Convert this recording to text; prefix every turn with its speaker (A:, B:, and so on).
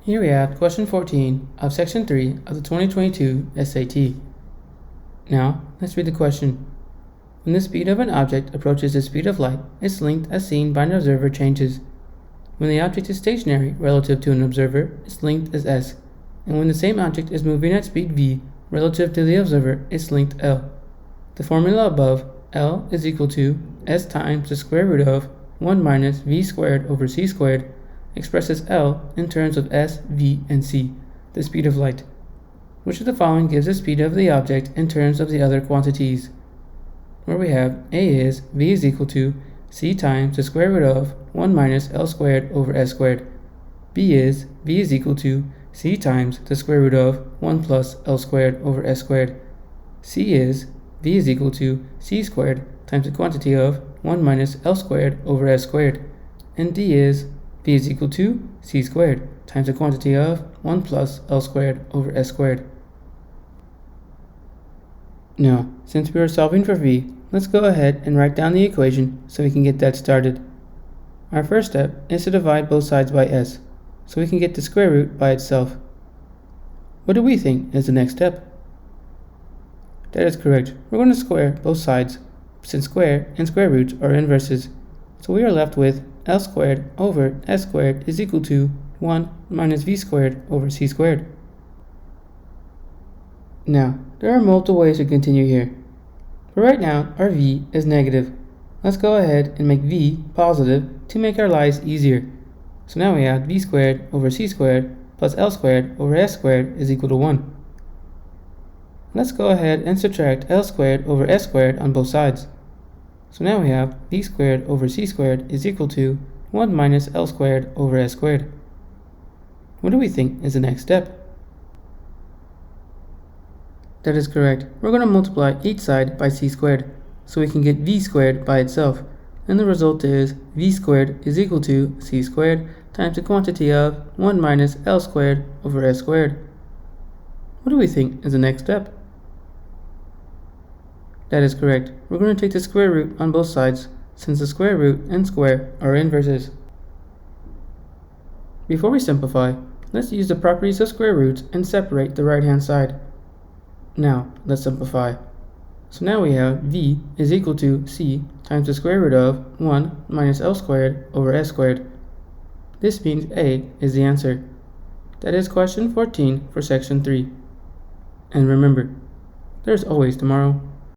A: Here we have question 14 of section 3 of the 2022 SAT. Now, let's read the question. When the speed of an object approaches the speed of light, its length as seen by an observer changes. When the object is stationary relative to an observer, its length is s, and when the same object is moving at speed v relative to the observer, its length l. The formula above, L is equal to s times the square root of 1 minus v squared over c squared, expresses L in terms of s, v, and c, the speed of light. Which of the following gives the speed of the object in terms of the other quantities? Where we have A is v is equal to c times the square root of 1 minus l squared over s squared. B is v is equal to c times the square root of 1 plus l squared over s squared. C is v is equal to c squared times the quantity of 1 minus l squared over s squared. And D is v is equal to c squared times the quantity of 1 plus l squared over s squared. Now, since we are solving for v, let's go ahead and write down the equation so we can get that started. Our first step is to divide both sides by s, so we can get the square root by itself. What do we think is the next step? That is correct. We're going to square both sides, since square and square roots are inverses. So we are left with l squared over s squared is equal to 1 minus v squared over c squared. Now, there are multiple ways to continue here. But right now, our v is negative. Let's go ahead and make v positive to make our lives easier. So now we have v squared over c squared plus l squared over s squared is equal to 1. Let's go ahead and subtract l squared over s squared on both sides. So now we have v squared over c squared is equal to 1 minus l squared over s squared. What do we think is the next step? That is correct. We're going to multiply each side by c squared, so we can get v squared by itself. And the result is v squared is equal to c squared times the quantity of 1 minus l squared over s squared. What do we think is the next step? That is correct. We're going to take the square root on both sides, since the square root and square are inverses. Before we simplify, let's use the properties of square roots and separate the right-hand side. Now, let's simplify. So now we have v is equal to c times the square root of 1 minus l squared over s squared. This means A is the answer. That is question 14 for section 3. And remember, there's always tomorrow.